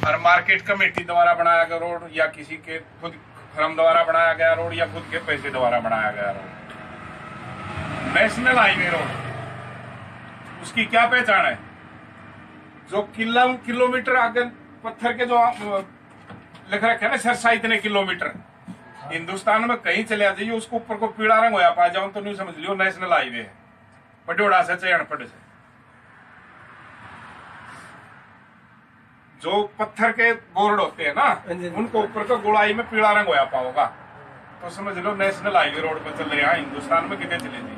और market committee द्वारा बनाया गया रोड या किसी के खुद फर्म द्वारा बनाया गया रोड या खुद के पैसे द्वारा बनाया गया रोड। नेशनल हाईवे रोड उसकी क्या पहचान है? जो किलोमीटर आगे पत्थर के जो लिख रखे है ना सरसा इतने किलोमीटर, हिंदुस्तान में कहीं चले जाइए उसको ऊपर को पीला रंग होया पा जाओ तो नहीं समझ लियो नेशनल हाईवे है। पटोड़ा से चयनपट से जो पत्थर के बोर्ड होते हैं ना उनको ऊपर को गोलाई में पीला रंग होया पाओगा तो समझ लो नेशनल हाईवे रोड पर चल रहे हैं हिंदुस्तान में कितने चले जाइए।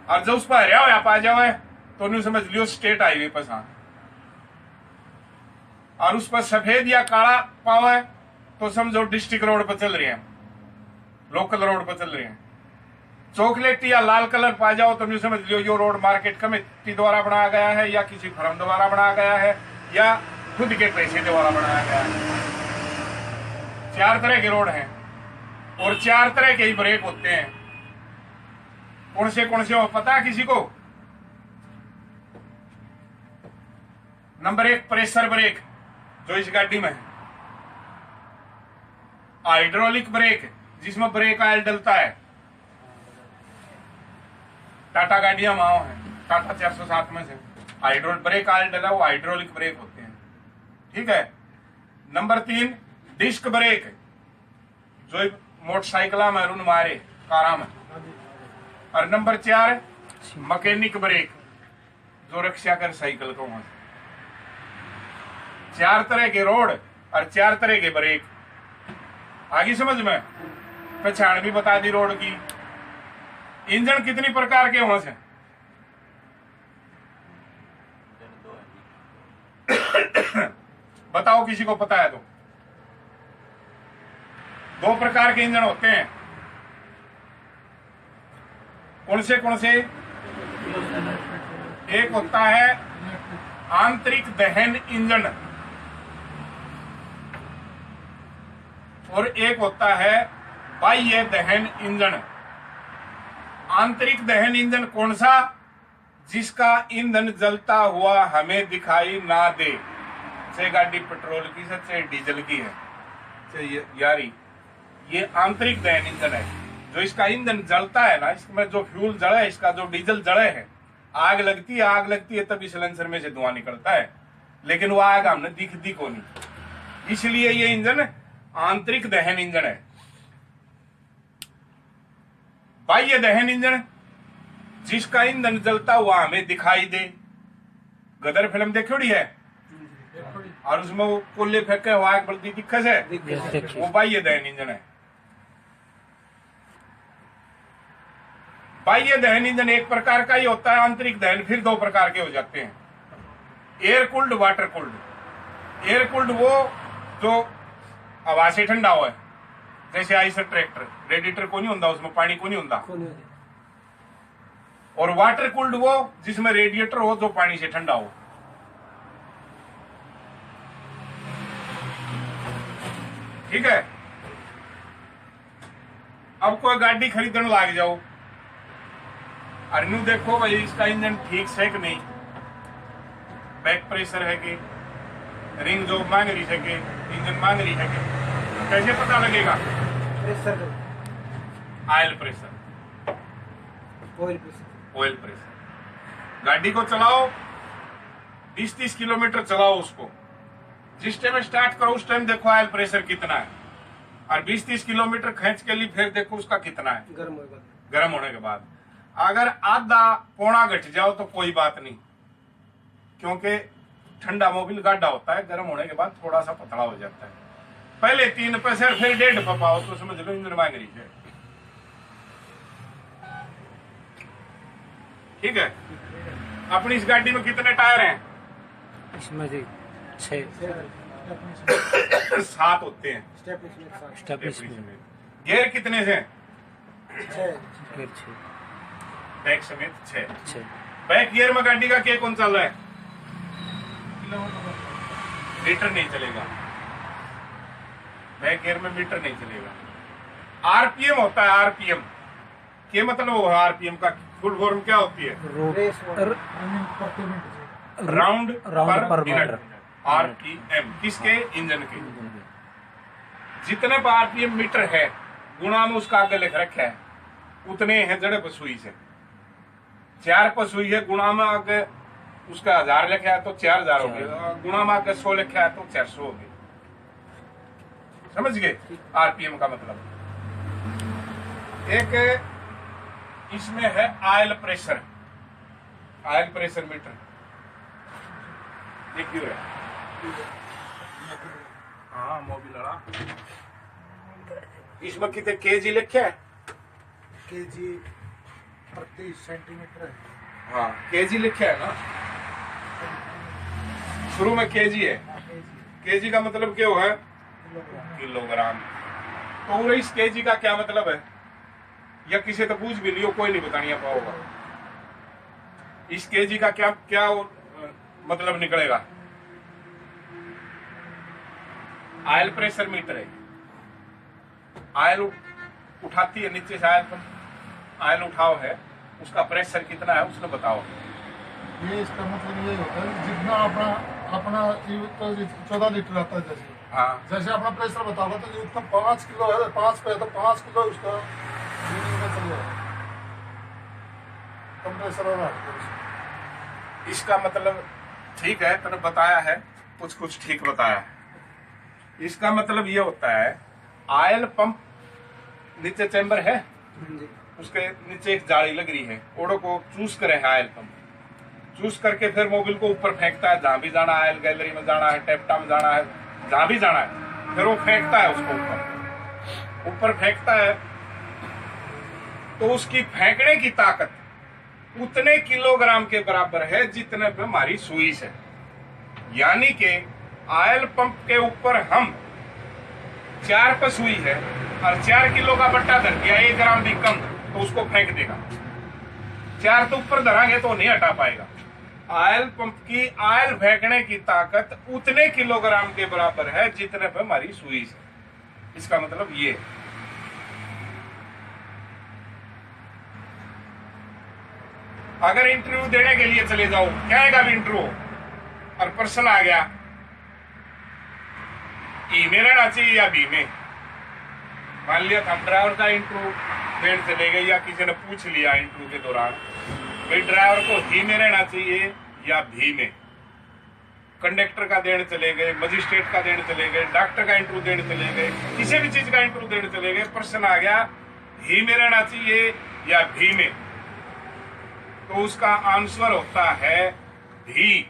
और जो उस पर हरिया होया पा जाओ तो नहीं समझ लियो स्टेट हाईवे पर सा। और उस पर सफेद या काला पावा है तो समझो डिस्ट्रिक्ट रोड पर चल रहे हैं, लोकल रोड पर चल रहे हैं। चॉकलेटी या लाल कलर पा जाओ तो नहीं समझ लियो यो रोड मार्केट कमेटी द्वारा बनाया गया है या किसी फर्म द्वारा बनाया गया है या खुद के पैसे द्वारा बनाया गया है। 4 तरह के रोड हैं और 4 तरह के ही ब्रेक होते हैं। कौन से हो पता है किसी को? नंबर 1 प्रेशर ब्रेक जो इस गाड़ी में है, हाइड्रोलिक ब्रेक जिसमें ब्रेक ऑयल डलता है, टाटा गाड़ियां माओ है, टाटा 407 में से हाइड्रोलिक ब्रेक ऑयल डला वो हाइड्रोलिक ब्रेक होते हैं, ठीक है। नंबर 3 डिस्क ब्रेक जो मोटरसाइकिल में रून मारे कारा में। और नंबर 4 मैकेनिक ब्रेक जो रक्षा कर साइकिल को वहां। 4 तरह के रोड और 4 तरह के ब्रेक। आगे समझ में पहचान भी बता दी रोड की। इंजन कितनी प्रकार के वहां से? बताओ किसी को पता है तो। 2 प्रकार के इंजन होते हैं। कौन से? एक होता है आंतरिक दहन इंजन और एक होता है बाह्य दहन इंजन। आंतरिक दहन इंजन कौन सा? जिसका ईंधन जलता हुआ हमें दिखाई ना दे, चाहे गाड़ी पेट्रोल की है चाहे डीजल की है चाहे यारी, ये आंतरिक दहन इंजन है। जो इसका ईंधन जलता है ना, इसमें जो फ्यूल जड़े है, इसका जो डीजल जड़े है, आग लगती है तभी सिलेंसर में से धुआं निकलता है, लेकिन वो आग हमने दिखती को नहीं। इसलिए ये इंजन आंतरिक दहन इंजन है। बाह्य दहन इंजन जिसका ईंधन जलता हुआ हमें दिखाई दे। गदर फिल्म देखोड़ी है और उसमें वो कोल्ले फेंके हुआ आग बलती दिक्कत है, वो बाह्य दहन इंजन है। बाह्य दहन इंजन एक प्रकार का ही होता है। आंतरिक दहन फिर 2 प्रकार के हो जाते हैं, air cooled, water cooled. Air cooled वो जो हवा से ठंडा हुआ है, जैसे आइसर ट्रैक्टर रेडिएटर को नहीं होता, उसमें पानी को नहीं होता। और वाटर कूल्ड वो जिसमें रेडिएटर हो जो पानी से ठंडा हो। ठीक है। अब कोई गाड़ी खरीदने लाग जाओ और न्यू देखो भाई इसका इंजन ठीक से कि नहीं, बैक प्रेशर है कि, रिंग जो मांग रही है कि, इंजन मांग रही है कि, कैसे पता लगेगा? Pressure, oil pressure, oil pressure. गाड़ी को चलाओ 20-30 किलोमीटर चलाओ उसको, जिस टाइम स्टार्ट करो उस टाइम देखो ऑयल प्रेशर कितना है, और 20-30 किलोमीटर खींच के लिए फिर देखो उसका कितना है गर्म होने के बाद। अगर आधा पौना घट जाओ तो कोई बात नहीं, क्योंकि ठंडा मोबिल गाढ़ा होता है, गर्म होने के बाद थोड़ा सा पतला हो जाता है। पहले 3 पैसे फिर 1.5 पाओ तो समझ लो इंजन मांग रही है। ठीक है। अपनी इस गाड़ी में कितने टायर हैं? इसमें 7 होते हैं। गियर कितने से? 6। बैक समेत 6। बैक गियर में गाड़ी का क्या कौन चल रहा है? मीटर नहीं चलेगा, बैक गियर में मीटर नहीं चलेगा। आरपीएम होता है। आरपीएम के मतलब वो आरपीएम का फुल फॉर्म क्या होती है? राउंड पर मीटर। RPM किसके? इंजन के। जितने पर RPM मीटर है गुणा में उसका आगे लिख रखा है उतने हैं जड़े पर सुई से। 4 पर सुई है गुणा में आगे उसका 1000 लिखा है तो 4000 हो गया, गुणा में आगे 100 लिखा है तो 400 हो गया। समझ गए RPM का मतलब। एक इसमें है oil pressure, oil pressure meter. ये क्यों है? हाँ मोबिल लड़ा। इसमें कितने केजी लिखे है? केजी प्रति सेंटीमीटर है। हाँ केजी लिखे है ना, शुरू में केजी है। केजी का मतलब क्या हुआ है? किलोग्राम। तो इस केजी का क्या मतलब है? या किसी तो पूछ भी लियो, कोई नहीं बतानी पाओगा। इस केजी का क्या क्या मतलब निकलेगा? ऑयल प्रेशर मीटर है। ऑयल उठाती है नीचे से, ऑयल उठाओ है, उसका प्रेशर कितना है उसने बताओ। ये इसका मतलब ये होता है जितना अपना अपना 14 लीटर आता है। जैसे हाँ जैसे अपना प्रेशर बताओगा तो जितना 5 किलो है, 5 पे तो 5 किलो उसका रीडिंग में चल जाएगा, कम प्रेशर वाला है। इसका मतलब ठीक है, तूने बताया है, कुछ कुछ ठीक बताया है। इसका मतलब ये होता है ऑयल पंप नीचे चैम्बर है, उसके नीचे एक जाली लग रही है, ओडो को चूस करे है ऑयल पंप, चूस करके फिर मोबिल को ऊपर फेंकता है। जहां भी जाना है, ऑयल गैलरी में जाना है, टेप्टा में जाना है, जहां भी जाना है, फिर वो फेंकता है उसको ऊपर फेंकता है। तो उसकी फेंकने की ताकत उतने किलोग्राम के बराबर है जितने पे हमारी सुई है। यानी कि ऑयल पंप के ऊपर हम 4 पे सुई है और 4 किलो का बट्टा धर दिया, 1 ग्राम भी कम, तो उसको फेंक देगा। 4 तो ऊपर धरांगे तो नहीं हटा पाएगा। ऑयल पंप की ऑयल फेंकने की ताकत उतने किलोग्राम के बराबर है जितने पे हमारी सुई है। इसका मतलब ये। अगर इंटरव्यू देने के लिए चले जाओ, क्या आएगा भी इंटरव्यू और पर्सन आ गया, ई में रहना चाहिए या बी में? मान लिया हम ड्राइवर का इंटरव्यू देने चले गए या किसी ने पूछ लिया इंटरव्यू के दौरान, भाई ड्राइवर को ही में रहना चाहिए या भी में? कंडक्टर का देने चले गए, मजिस्ट्रेट का देने चले गए, डॉक्टर का इंटरव्यू देने चले गए, किसी भी चीज का इंटरव्यू देने चले गए, पर्सन आ गया ही में रहना चाहिए या भी में, तो उसका आंसर होता है भी,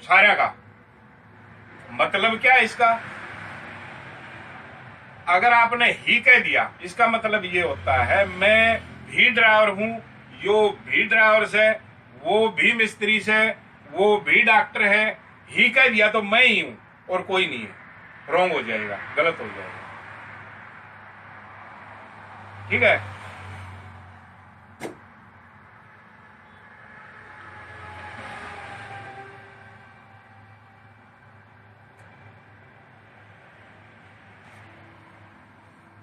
सारा का। मतलब क्या है इसका? अगर आपने ही कह दिया, इसका मतलब ये होता है मैं भी ड्राइवर हूं, यो भी ड्राइवर से, वो भी मिस्त्री से, वो भी डॉक्टर है, ही कह दिया तो मैं ही हूं और कोई नहीं है। रॉन्ग हो जाएगा, गलत हो जाएगा। ठीक है?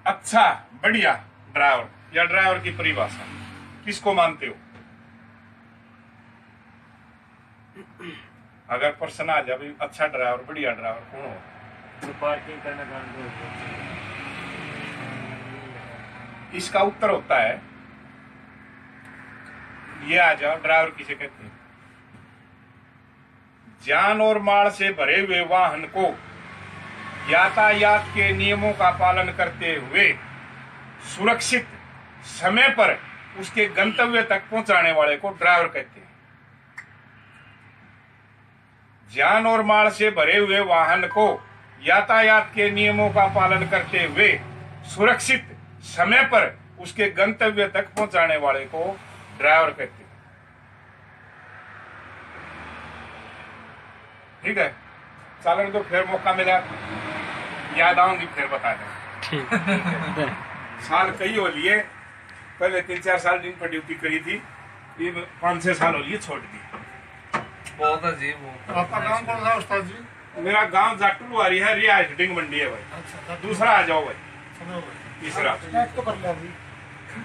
अच्छा बढ़िया ड्राइवर या ड्राइवर की परिभाषा किसको मानते हो? अगर पर्सन आ जाए अच्छा ड्राइवर, बढ़िया ड्राइवर कौन हो? पार्किंग करना जानते हो। इसका उत्तर होता है, ये आ जाओ, ड्राइवर किसे कहते हैं? जान और माल से भरे हुए वाहन को यातायात के नियमों का पालन करते हुए सुरक्षित समय पर उसके गंतव्य तक पहुंचाने वाले को ड्राइवर कहते हैं। जान और माल से भरे हुए वाहन को यातायात के नियमों का पालन करते हुए सुरक्षित समय पर उसके गंतव्य तक पहुंचाने वाले को ड्राइवर कहते हैं। ठीक है, चालन तो फिर मौका मिला, याद आऊंगी फिर बता दें। साल कई हो लिए, पहले 3-4 साल दिन पर ड्यूटी करी थी, ये 5-6 साल हो लिए छोड़ दी। बहुत अजीब हो। आपका नाम कौन सा उस्ताद जी? मेरा गांव जाटुलवारी है, रियाज डिंग मंडी है भाई। अच्छा, दूसरा आ जाओ भाई, सुनो भाई। तीसरा स्टार्ट तो कर लिया अभी।